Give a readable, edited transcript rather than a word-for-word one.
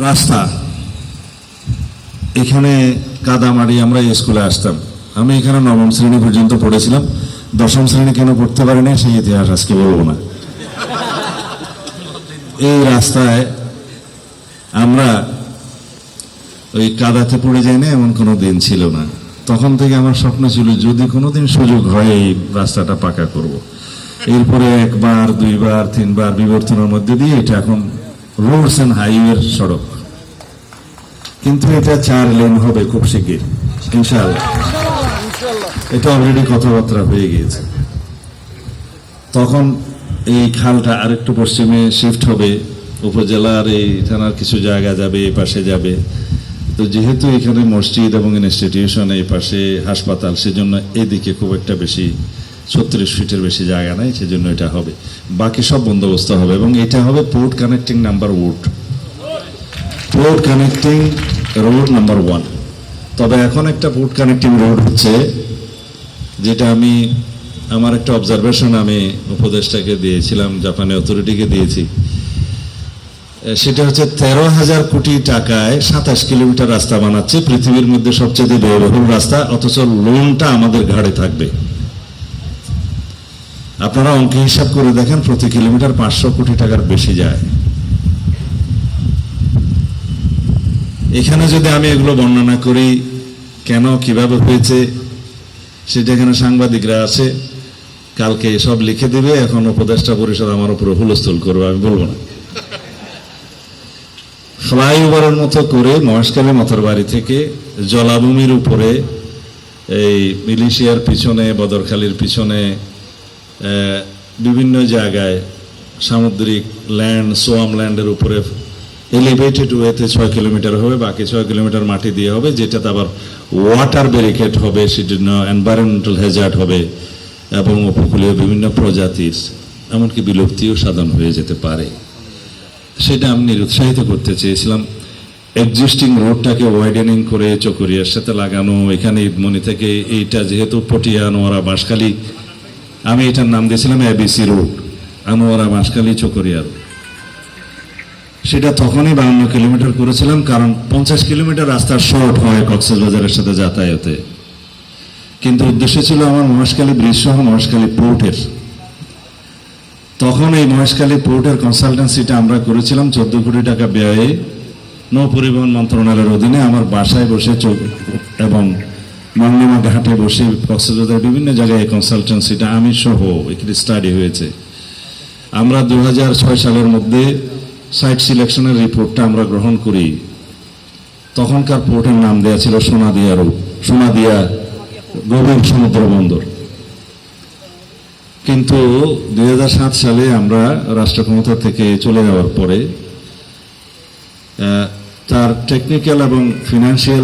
রাস্তা এখানে কাদামাড়ি, আমরা স্কুলে আসতাম। আমি এখানে নবম শ্রেণী পর্যন্ত পড়েছিলাম। দশম শ্রেণী কেন পড়তে পারিনি সেই ইতিহাস আজকে বলবো না। এই রাস্তায় আমরা ওই কাদাতে পড়ে যাই না এমন কোনো দিন ছিল না। তখন থেকে আমার স্বপ্ন ছিল যদি কোনোদিন সুযোগ হয় এই রাস্তাটা পাকা করব। এরপরে একবার, দুইবার, তিনবার বিবর্তনের মধ্যে দিয়ে এটা এখন রোডস অ্যান্ড হাইওয়ের সড়ক, কিন্তু এটা 4 লেন হবে খুব শিগগির ইনশাআল্লাহ। এটা অলরেডি কথাবার্তা হয়ে গিয়েছে। তখন এই খালটা আরেকটু পশ্চিমে শিফট হবে, উপজেলার এই থানার কিছু জায়গা যাবে, এই পাশে যাবে। তো যেহেতু এখানে মসজিদ এবং ইনস্টিটিউশন, এই পাশে হাসপাতাল, সেজন্য এদিকে খুব একটা বেশি 36 ফিটের বেশি জায়গা নাই, সেজন্য এটা হবে। বাকি সব বন্দোবস্ত হবে এবং এটা হবে port connecting number ward, port connecting road number 1। তবে এখন একটা পোর্ট কানেক্টিং রোড হচ্ছে, যেটা আমি আমার একটা অবজারভেশন আমি উপদেষ্টাকে দিয়েছিলাম, জাপানি অথরিটিকে দিয়েছি। সেটা হচ্ছে 13,000 কোটি টাকায় 27 কিলোমিটার রাস্তা বানাচ্ছে, পৃথিবীর মধ্যে সবচেয়ে ব্যয়বহুল রাস্তা, অথচ লোনটা আমাদের ঘাড়ে থাকবে। আপনারা অঙ্ক হিসাব করে দেখেন, প্রতি কিলোমিটার 500 কোটি টাকার বেশি যায়। এখানে যদি আমি এগুলো বর্ণনা করি কেন কিভাবে হয়েছে, সেটা এখানে সাংবাদিকরা আছে, কালকে সব লিখে দিবে। এখন উপদেষ্টা পরিষদ আমার উপরে হুলস্থুল করবে, আমি বলবো না। ফ্লাইওভারের মতো করে মহেশখালী মথরবাড়ি থেকে জলাভূমির উপরে, এই মিলিশিয়ার পিছনে, বদরখালীর পিছনে, বিভিন্ন জায়গায় সামুদ্রিক ল্যান্ড, সোয়াম ল্যান্ডের উপরে এলিভেটেড ওয়েতে 6 কিলোমিটার হবে, বাকি 6 কিলোমিটার মাটি দিয়ে হবে, যেটাতে আবার ওয়াটার ব্যারিকেড হবে, সেজন্য এনভায়রনমেন্টাল হ্যাজার্ড হবে এবং উপকূলীয় বিভিন্ন প্রজাতির এমনকি বিলুপ্তিও সাধন হয়ে যেতে পারে। সেটা আমি নিরুৎসাহিত করতে চেয়েছিলাম। এক্সিস্টিং রোডটাকে ওয়াইডেনিং করে চকরিয়ার সাথে লাগানো, এখানে ঈদমনি থেকে এইটা যেহেতু পটিয়া, আনোয়ারা, বাঁশখালী, আমি এটার নাম দিয়েছিলাম ABC road, Anowara, Banshkhali, Chakaria road. সেটা তখনই 52 কিলোমিটার করেছিলাম, কারণ 50 কিলোমিটার রাস্তা শর্ট হয় কক্সবাজারের সাথে যাতায়াতে। কিন্তু উদ্দেশ্য ছিল আমার মহেশখালী ব্রিজ সহ মহেশখালী পোর্টের। তখন এই মহেশখালী পোর্টের কনসালটেন্সিটা আমরা করেছিলাম 14 কোটি টাকা ব্যয়ে, নৌ পরিবহন মন্ত্রণালয়ের অধীনে। আমার বাসায় বসে এবং মাংনামা ঘাটে বসে কক্সবাজারের বিভিন্ন জায়গায় এই কনসালটেন্সিটা আমি সহ এখানে স্টাডি হয়েছে। আমরা 2006 সালের মধ্যে সাইট সিলেকশনের রিপোর্টটা আমরা গ্রহণ করি। তখনকার পোর্টের নাম দেওয়া ছিল সোনাদিয়া রোড, সোনাদিয়া গভীর সমুদ্র বন্দর। কিন্তু 2007 সালে আমরা রাষ্ট্র ক্ষমতা থেকে চলে যাওয়ার পরে তার টেকনিক্যাল এবং ফিনান্সিয়াল